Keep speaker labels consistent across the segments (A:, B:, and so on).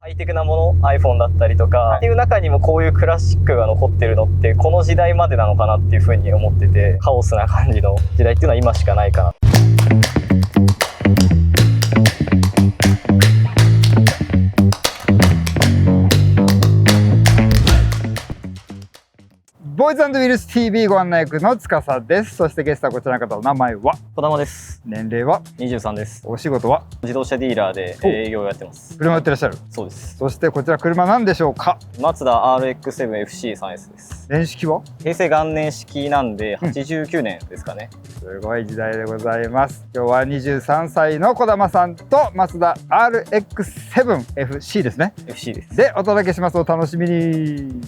A: ハイテクなもの iPhone だったりとかっていう中にもこういうクラシックが残ってるのってこの時代までなのかなっていうふうに思ってて、カオスな感じの時代っていうのは今しかないかな。
B: ボーイズ&ウィルス TV ご案内役の司です。そしてゲストはこちらの方、お名前は？
A: 児玉です。
B: 年齢は？
A: 23です。
B: お仕事は？
A: 自動車ディーラーで営業をやってます。
B: 車売ってらっしゃる？
A: そうです。
B: そしてこちら車なんでしょうか？
A: マツダ RX-7FC3S です。
B: 年式は？
A: 平成元年式なんで89年ですかね。
B: すごい時代でございます。今日は23歳の児玉さんとマツダ RX-7FC ですね。
A: FC です。
B: でお届けします。お楽しみに。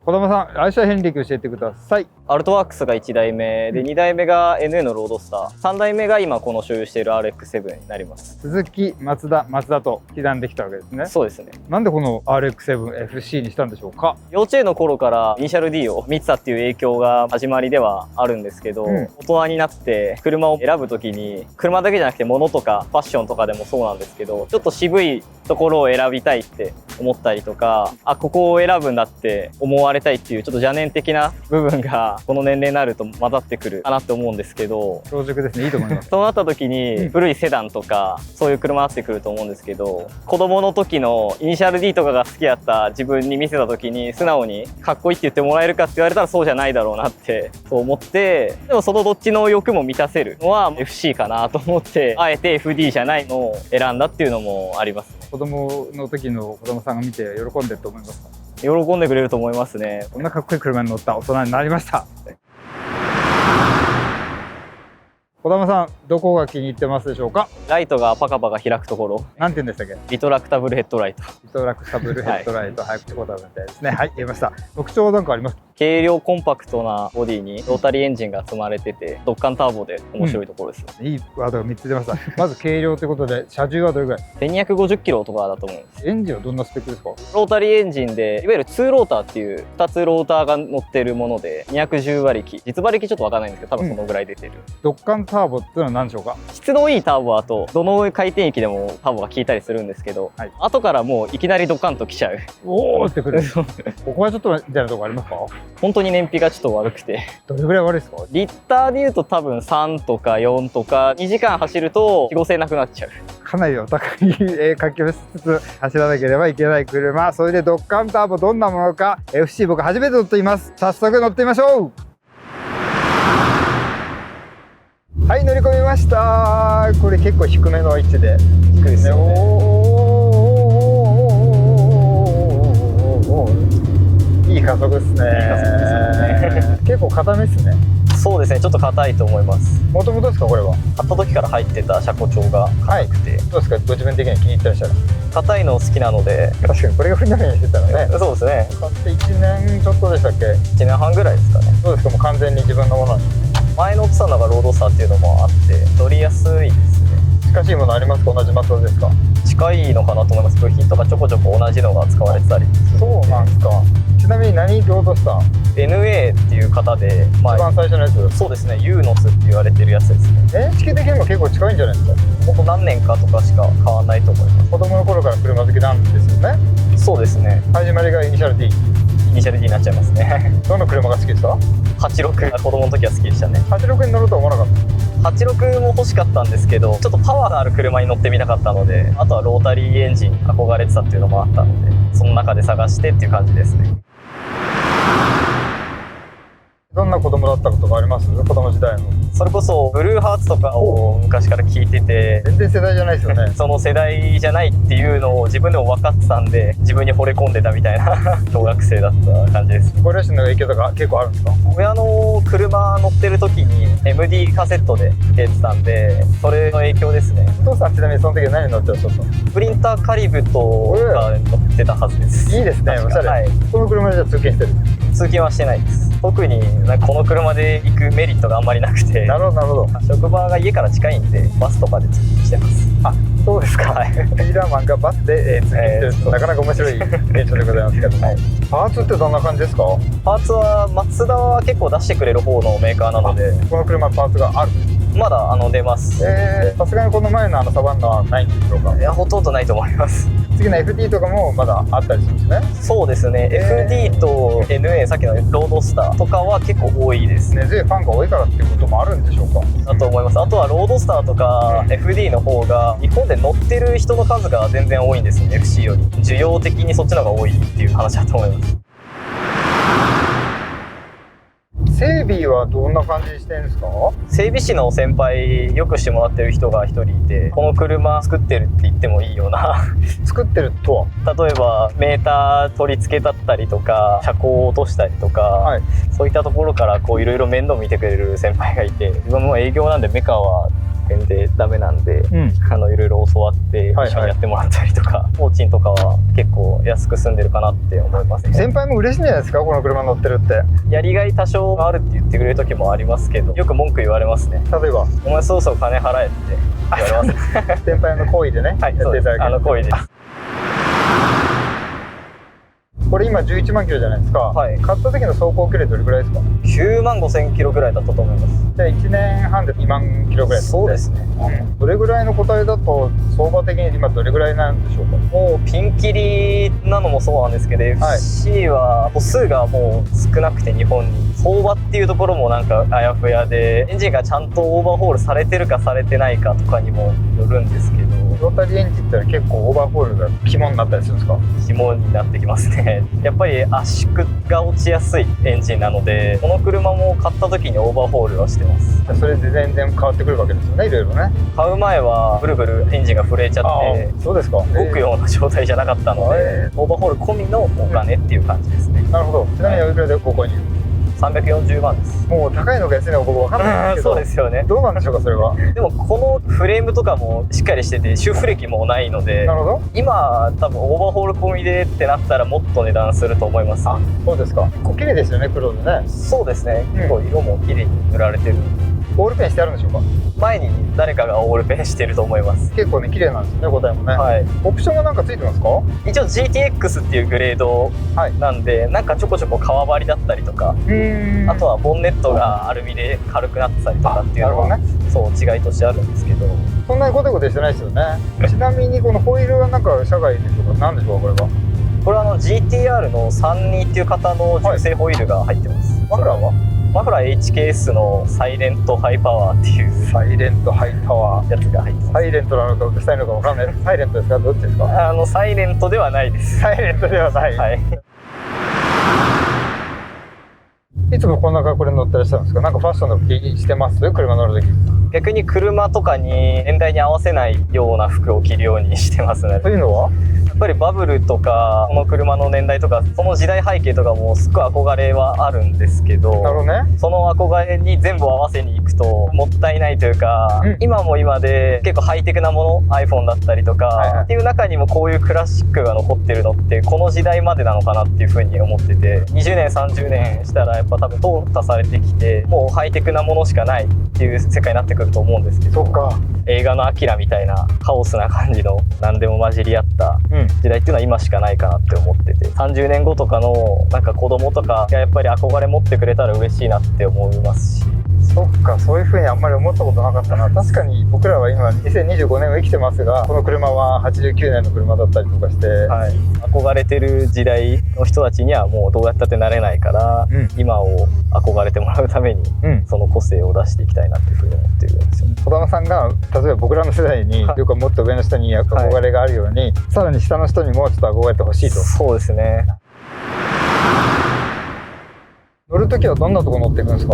B: 児玉さん、愛車遍歴教えてください。
A: アルトワークスが1代目で、2代目が NA のロードスター、3代目が今この所有している RX-7 になります。
B: 鈴木、マツダと刻んできたわけですね。
A: そうですね。
B: なんでこの RX-7FC にしたんでしょうか？
A: 幼稚園の頃からイニシャル D を見てたっていう影響が始まりではあるんですけど、大人になって車を選ぶ時に、車だけじゃなくて物とかファッションとかでもそうなんですけど、ちょっと渋いところを選びたいって思ったりとか、ここを選ぶんだって思われたいっていうちょっと邪念的な部分がこの年齢になると混ざってくるかなって思うんですけど、
B: 早熟ですね。いいと思います。
A: そうなった時に古いセダンとかそういう車になってくると思うんですけど、子供の時のイニシャル D とかが好きだった自分に見せた時に素直にかっこいいって言ってもらえるかって言われたらそうじゃないだろうなってそう思って、でもそのどっちの欲も満たせるのは FC かなと思って、あえて FD じゃないのを選んだっていうのもありますね。
B: 子供の時の子供さんが見て喜んでると思いますか？
A: 喜んでくれると思いますね。
B: こんなかっこいい車に乗った大人になりました。児玉さん、どこが気に入ってますでしょうか？
A: ライトがパカパカ開くところ。
B: なんて言うんでしたっけ？
A: リトラクタブルヘッドライト。
B: リトラクタブルヘッドライト、早くてことあるみたいですね。はい、言いました。特徴なんかありますか？
A: 軽量コンパクトなボディにロータリーエンジンが積まれてて、ドッカンターボで面白いところです。
B: いいワードが3つ出ました。まず軽量ということで、車重はどれぐらい
A: ？1250キロとかだと思うんです。
B: エンジンはどんなスペックですか？
A: ロータリーエンジンで、いわゆる2ローターっていう2つローターが乗ってるもので、210馬力、実馬力ちょっとわかんないんですけど、多分そのぐらい出てる。
B: ドッカンターボっていうのは何でしょうか？
A: 質のいいターボだとどの回転域でもターボが効いたりするんですけど、後からもういきなりドカンときちゃう。
B: おーってくる。ここはちょっとみたいなとこありますか？
A: 本当に燃費がちょっと悪くて。
B: どれぐらい悪いですか？
A: リッターでいうと多分3とか4とか2時間走ると4、5千なくなっちゃう。
B: かなりお高い活気をしつつ走らなければいけない車。それでドッカンターボどんなものか FC 僕初めて乗っています。早速乗ってみましょう。はい、乗り込みました。これ結構低めの位置で
A: 低いですよね。
B: いい加速ですね。結構硬めですね。
A: そうですね、ちょっと硬いと思います。
B: もともとですか、これは？
A: 買った時から入ってた車庫帳が硬くて、
B: どうですか、ご自分的には気に入ってらっしゃる？
A: 硬いの好きなので。
B: 確かにこれがふにゃふにゃしてたらね。
A: そうですね。
B: 買って1年ちょっとでしたっけ
A: ？1年半ぐらいですかね。
B: どうですか、もう完全に自分のものに。
A: 前乗ってたのがロードスターっていうのもあって乗りやすいですね。
B: 近しいものありますか？同じマツダですか？
A: 近いのかなと思います。部品とかちょこちょこ同じのが使われてたり。
B: そうなんですか。ちなみに何ロードスター？
A: NA っていう方で、
B: 一番最初のやつ。
A: そうですね、ユーノスって言われてるやつですね。
B: 地形的にも結構近いんじゃないですか？
A: ここ何年かとかしか変わらないと思います。
B: 子供の頃から車好きなんですよね。
A: そうですね。
B: 始まりがイニシャル D。
A: イニシャル D になっちゃいますね。
B: どの車が好きですか
A: ？86が子供の時は好きでしたね。
B: 86に乗るとは思わなかった？
A: 86も欲しかったんですけど、ちょっとパワーのある車に乗ってみたかったので、あとはロータリーエンジン憧れてたっていうのもあったので、その中で探してっていう感じですね。
B: どんな子供だったことがあります？子供時代の。
A: それこそブルーハーツとかを昔から聞いてて、
B: 全然世代じゃないですよね。
A: その世代じゃないっていうのを自分でも分かってたんで、自分に惚れ込んでたみたいな小学生だった感じです。
B: ご両親の影響とか結構あるんですか？
A: 親の車乗ってる時に MD カセットでつけてたんで、それの影響ですね。
B: お父さんちなみにその時は何乗ってらっしゃった？
A: プリンターカリブトが乗ってたはずです。
B: いいですね、おしゃれ。
A: はい、
B: この車でじゃあ通勤してる？
A: 通勤はしてないです。特にこの車で行くメリットがあんまりなくて。
B: なるほどなるほど。
A: 職場が家から近いんでバスとかで通勤してます。
B: あ、そうですか。
A: はい、
B: ディーラーマンがバスで、通勤してるってなかなか面白い現象でございますけども、パーツってどんな感じですか？
A: パーツはマツダは結構出してくれる方のメーカーなので、
B: この車パーツがある？
A: まだ出ます。
B: さすがにこの前のサバンナはないんでしょうか？
A: いや、ほとんどないと思います。
B: 次の FD とかもまだあったりするんですね。
A: そうですね、FD と NA、さっきのロードスターとかは結構多いですね。
B: 根強いファンが多いからっていうこともあるんでしょうか？
A: だと思います。あとはロードスターとか FD の方が日本で乗ってる人の数が全然多いんですね。 FC より需要的にそっちの方が多いっていう話だと思います。
B: 整備はどんな感じにしてるんですか？
A: 整備士の先輩よくしてもらってる人が一人いて、この車作ってるって言ってもいいような
B: 作ってるとは、
A: 例えばメーター取り付けだったりとか車高を落としたりとか、
B: はい、
A: そういったところからこういろいろ面倒見てくれる先輩がいて、自分も営業なんでメカは全然ダメなんで、いろいろ教わって一緒にやってもらったりとか、工賃とかは結構安く済んでるかなって思いますね。
B: 先輩も嬉しいんじゃないですか、この車乗ってるって。
A: やりがい多少あるって言ってくれる時もありますけど、よく文句言われますね。
B: 例えば、
A: お前そろそろ金払えって言われます
B: 先輩の行為でね、
A: はい、
B: やっていただける。
A: 行為です。
B: これ今11万キロじゃないですか。
A: はい。
B: 買った時の走行距離どれくらいですか
A: ？9万5000キロぐらいだったと思います。
B: じゃあ1年半で2万キロぐらいですね。
A: そうですね。
B: どれぐらいの個体だと相場的に今どれぐらいなんでしょうか？
A: もうピンキリなのもそうなんですけど、はい、FC は歩数がもう少なくて日本に相場っていうところもなんかあやふやで、エンジンがちゃんとオーバーホールされてるかされてないかとかにもよるんですけど、
B: ロータリーエンジンって結構オーバーホールが肝になったりするんですか？
A: 肝になってきますね。やっぱり圧縮が落ちやすいエンジンなので、この車も買った時にオーバーホールはしてます。
B: それで全然変わってくるわけですよね、いろいろね。
A: 買う前はブルブルエンジンが震えちゃって、
B: そうですか、
A: 動くような状態じゃなかったので、オーバーホール込みのお金っていう感じですね。
B: なるほど。ちなみにおいくらでご購入
A: ？340万です。
B: もう高いのか安いのか僕分かんないんですけど、
A: そうですよね。
B: どうなんでしょうか、それは。
A: でもこのフレームとかもしっかりしてて修復歴もないので、
B: なるほど。
A: 今多分オーバーホール込みでってなったらもっと値段すると思います。
B: あ、そうですか。結構綺麗ですよね、黒でね。
A: そうですね、結構色も綺麗に塗られてる。
B: オールペンしてあるんでしょうか？
A: 前に誰かがオールペンしてると思います。
B: 結構ね、綺麗なんですよね、答えもね。
A: はい。
B: オプションがなんかついてますか？
A: 一応 GTX っていうグレードなんで、なんかちょこちょこ革張りだったりとか、あとはボンネットがアルミで軽くなってたりとかっていうのは、そう違いとしてあるんですけど、
B: そんなにゴテゴテしてないですよね。ちなみにこのホイールはなんか社外でしょうか？何でしょうか、これは。
A: これはGTR の32っていう型の純正ホイールが入ってます。
B: マフラーは？
A: マフラー HKS のサイレントハイパワーっていう
B: サイレントハイパワー
A: やつが入ってます。
B: サイレントなのかうるさいのかわかんない。サイレントですか？どっちですか？
A: サイレントではないです。
B: サイレントではない。
A: はい。
B: いつもこんな格好で乗ってらっしゃるんですか？なんかファッションの服してます？車乗るとき。
A: 逆に車とかに年代に合わせないような服を着るようにしてますね。
B: というのは？
A: やっぱりバブルとかこの車の年代とかその時代背景とかもすっごい憧れはあるんですけど、
B: なるほどね。
A: その憧れに全部合わせにいくともったいないというか、今も今で結構ハイテクなもの iPhone だったりとか、っていう中にもこういうクラシックが残ってるのってこの時代までなのかなっていうふうに思ってて、20年30年したらやっぱ多分淘汰されてきてもうハイテクなものしかないっていう世界になってくると思うんですけど、
B: そっか。
A: 映画のアキラみたいなカオスな感じの何でも混じり合った時代っていうのは今しかないかなって思ってて、30年後とかのなんか子供とかがやっぱり憧れ持ってくれたら嬉しいなって思いますし。
B: そっか、そういう風にあんまり思ったことなかったな。確かに僕らは今2025年を生きてますが、この車は89年の車だったりとかして、
A: はい、憧れてる時代の人たちにはもうどうやったってなれないから、今を憧れてもらうために、その個性を出していきたいなっていうふうに思ってるんですよ。
B: 児玉さんが例えば僕らの世代によくもっと上の人に憧れがあるように、さらに下の人にもちょっと憧れてほしいと。
A: そうですね。
B: 乗るときはどんなとこ乗っていくんですか？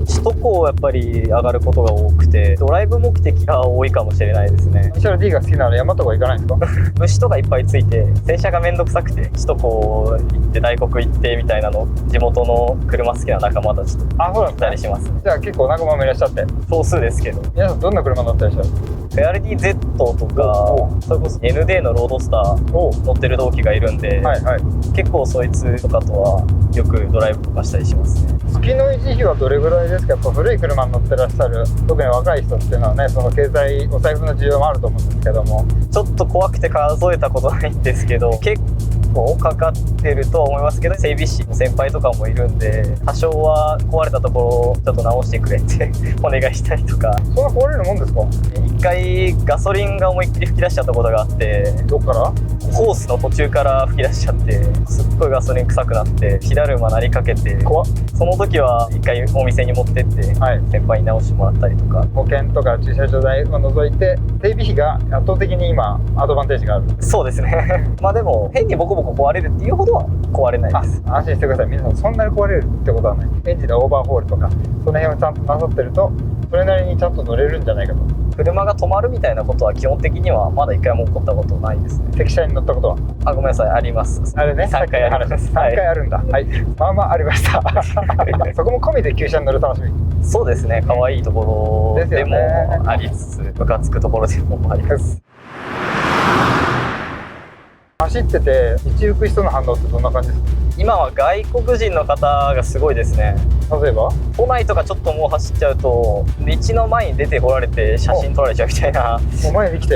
A: 首都高をやっぱり上がることが多くて、ドライブ目的が多いかもしれないですね。
B: イニシャル D が好きなら山とか行かないんですか？
A: 虫とかいっぱいついて洗車がめんどくさくて、首都高行って大黒行ってみたいなの地元の車好きな仲間たちと行ったりしますね。
B: じゃあ結構仲間もいらっしゃって。
A: 少数ですけど。
B: 皆さんどんな車乗ってらっしゃる？
A: フェアレディ Z とか、それこそ ND のロードスター乗ってる同期がいるんで、結構そいつとかとはよくドライブとかしたりしますね。
B: 月の維持費はどれぐらいですか？やっぱ古い車に乗ってらっしゃる特に若い人っていうのはね、その経済お財布の需要もあると思うんですけども、
A: ちょっと怖くて数えたことないんですけど、結結構かかってるとは思いますけど、整備士の先輩とかもいるんで、多少は壊れたところをちょっと直してくれってお願いしたりとか。
B: そんな壊れるもんですか？
A: 一回ガソリンが思いっきり噴き出しちゃったことがあって、
B: どっから？
A: ホースの途中から噴き出しちゃって、すっごいガソリン臭くなって火だるまなりかけて、その時は一回お店に持ってって、はい、先輩に直してもらったりとか。
B: 保険とか駐車場代を除いて整備費が圧倒的に今アドバンテージがある。
A: そうですねまあでも変にボコボコ壊れるっていうほどは壊れないです。
B: 安心してください。皆さんそんなに壊れるってことはない。エンジンのオーバーホールとかその辺をちゃんとなさってると、それなりにちゃんと乗れるんじゃないかと。
A: 車が止まるみたいなことは基本的にはまだ1回も起こったことないですね。
B: 積車に乗ったことは？
A: あ、ごめんなさい、あります。
B: あれね、
A: 3回あります。
B: 3回あるんだ。はい、まあまあありましたそこも込みで旧車に乗る楽しみ。
A: そうですね、可愛いところでもありつつ、ムカつくところでもあります。
B: 走ってて道行く人の反応ってどんな感じですか？
A: 今は外国人の方がすごいですね。
B: 例えば
A: 都内とかちょっともう走っちゃうと、道の前に出てこられて写真撮られちゃうみたいな。
B: もう前に来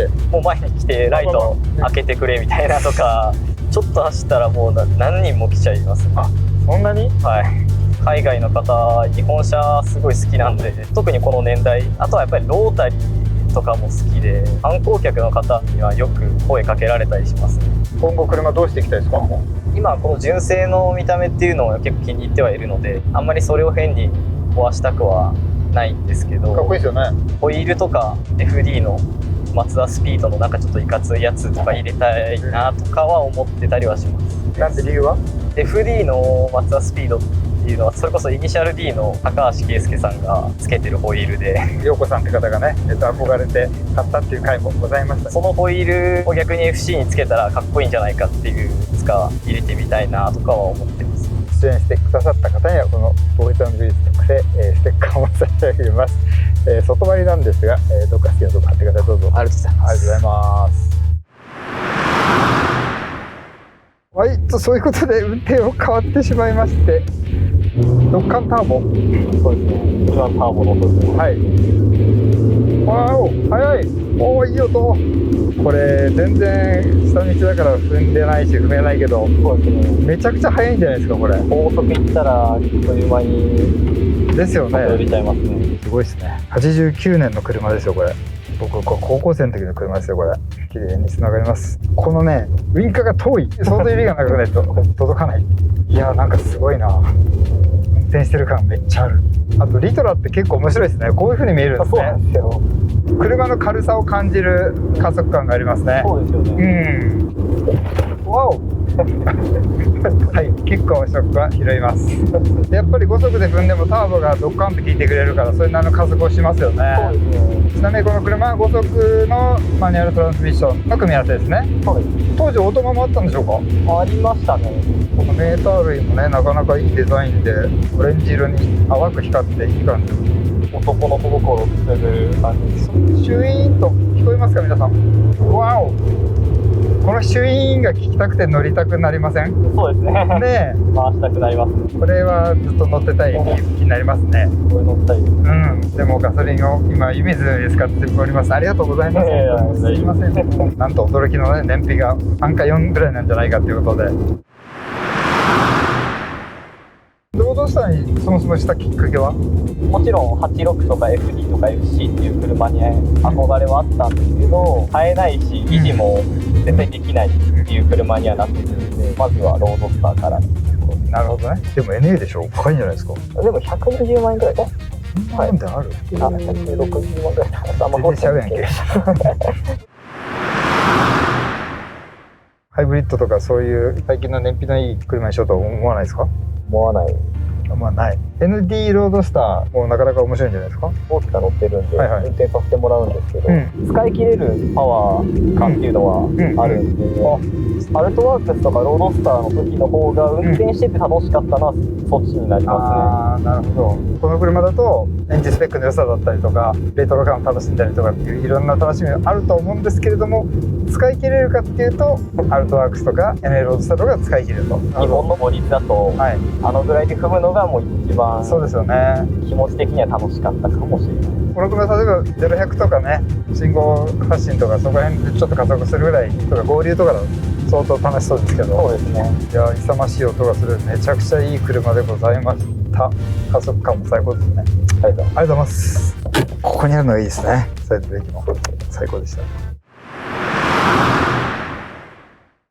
B: て
A: ライト開けてくれみたいなとか、ちょっと走ったらもう何人も来ちゃいますね。
B: あ、そんなに？
A: はい。海外の方、日本車すごい好きなんで、特にこの年代、あとはやっぱりロータリーとかも好きで、観光客の方にはよく声かけられたりしますね。
B: 今後車どうしていきたいですか？
A: 今この純正の見た目っていうのを結構気に入ってはいるので、あんまりそれを変に壊したくはないんですけど、
B: かっこいいですよね。
A: ホイールとか FD のマツダスピードのなんかちょっといかついやつとか入れたいなとかは思ってたりはします。
B: なんで理由は？
A: FD のマツダスピードっていうのは、それこそイニシャル D の高橋圭介さんがつけてるホイールで、
B: 陽子さんって方がね、憧れて買ったっていう回もございました。
A: そのホイールを逆に FC につけたらかっこいいんじゃないかっていう、いつか入れてみたいなとかは思ってます。
B: 出演してくださった方にはこのボイトの美術特製、ステッカーを差し上げます。外張りなんですが、どっか好きなとこ貼ってください。どうぞ。
A: ありがとうございます。
B: ありがとうございます。はい、そういうことで運転を変わってしまいまして、ドッカンターボ。
A: そうですね。一番ターボの音ですね。
B: はい。わお、速い。おお、いい音。これ全然下道だから踏んでないし踏めないけど、そうですね。めちゃくちゃ速いんじゃないですかこれ。
A: 高速いったらあっという間に
B: ですよね。
A: 乗れちゃいますね。
B: すごいですね。89年の車ですよこれ。僕高校生の時の車ですよこれ。綺麗に繋がります。このね、ウインカーが遠い。相当指が長くないと届かない。いやーなんかすごいな。運転してる感めっちゃある。あとリトラって結構面白いですね。こういう風に見えるんですね。
A: そうなんですよ。
B: 車の軽さを感じる加速感がありますね。
A: そうですよね。
B: わおはい、結構ショックは拾いますやっぱり5速で踏んでもターボがドッカンと効いてくれるから、それなりの加速をしますよね。そうですね。ちなみにこの車は5速のマニュアルトランスミッションの組み合わせですね。そうです。当時オートマもあったんでしょうか？ありましたね。このメーター類もね、なかなかいいデザインで、オレンジ色に淡く光っていい感じ。男の心をくすぐる感じです。シュイーンと聞こえますか皆さん？わお、このシュイーンが聞きたくて乗りたくなりません？そうですね。ねえ、回したくなります。これはずっと乗ってたい気になりますね。これ乗ったいです。うん。でもガソリンを今湯水で使っております。ありがとうございます。すいません。なんと驚きのね、燃費が3か4ぐらいなんじゃないかということで。ロードスターにそもそもしたきっかけは？もちろん86とか FD とか FC っていう車に憧れはあったんですけど、買えないし維持も絶対できないっていう車にはなってくるんで、まずはロードスターから。なるほどね。でも NA でしょ？高いんじゃないですか？でも120万円くらいね。はい。なんである？あ、160万くらい。あんま全然ちゃうやんけ。ハイブリッドとかそういう最近の燃費のいい車にしようとは思わないですか？思わない。まあない。ND ロードスターもなかなか面白いんじゃないですか？大きく乗ってるんで、運転させてもらうんですけど、使い切れるパワー感っていうのはあるんで、アルトワークスとかロードスターの時の方が運転してて楽しかったのはそっちになりますね。ああ、なるほど。この車だとエンジンスペックの良さだったりとか、レトロ感を楽しんだりとかっていういろんな楽しみがあると思うんですけれども、使い切れるかっていうとアルトワークスとか NA ロードスターとか使い切ると。日本の法律だと、あのぐらいで踏むのがもう一番そうですよね。気持ち的には楽しかったかもしれない。この車例えば0100とかね、信号発進とかそこら辺でちょっと加速するぐらいとか合流とかだ相当楽しそうですけど。
C: そうですね。
B: いや勇ましい音がするめちゃくちゃいい車でございました。加速感も最高ですね。ありがとうございます。ここにあるのがいいですね。サイドブレーキも最高でした。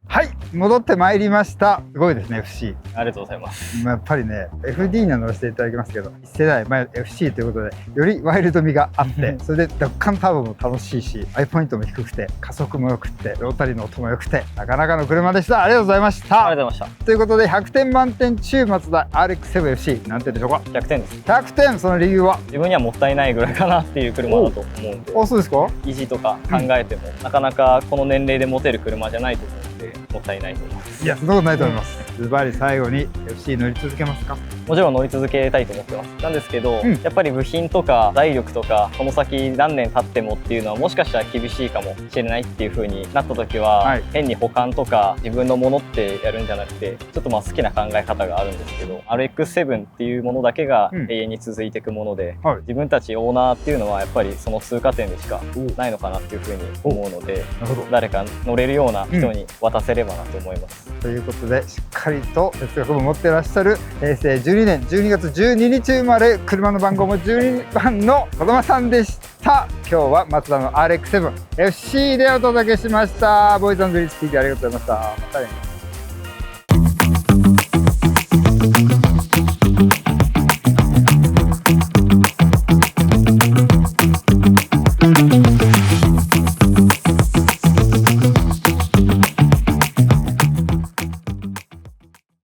B: はい、戻ってまいりました。すごいですね FC。
A: ありがとうございます。
B: やっぱりね FD には乗らせていただきますけど、1世代前 FC ということでよりワイルド味があってそれで奪還ターボも楽しいしアイポイントも低くて加速も良くてロータリーの音も良くてなかなかの車でした。ありがとうございました。
A: ありがとうございまし
B: ということで100点満点中マツダ RX-7FC 何点でしょうか。
A: た。100点です。
B: 100点。その理由は。
A: 自分にはもったいないぐらいかなっていう車だと思うんで、
B: あ、そうですか。
A: 維持とか考えても、なかなかこの年齢で持てる車じゃないと思うんで、もったいないと思います。
B: いや、そんなことないと思います。ズバリ最後に FC 乗り続けますか。
A: もちろん乗り続けたいと思ってます。なんですけど、
B: うん
A: やっぱり部品とか財力とかこの先何年経ってもっていうのはもしかしたら厳しいかもしれないっていう風になった時は、
B: はい
A: 変に保管とか自分のものってやるんじゃなくてちょっとまあ好きな考え方があるんですけど RX-7 っていうものだけが
B: うん
A: 永遠に続いていくもので、
B: はい。
A: 自分たちオーナーっていうのはやっぱりその通過点でしかないのかなっていう風に思うので、
B: なるほど。
A: 誰か乗れるような人に渡せればなと思います。
B: ということでしっかりと哲学も持っていらっしゃる平成12年12月12日生まれ車の番号も12番の児玉さんでした。今日はマツダの RX-7FC でお届けしました。ボーイズ&グリーズ TV ありがとうございました。またね。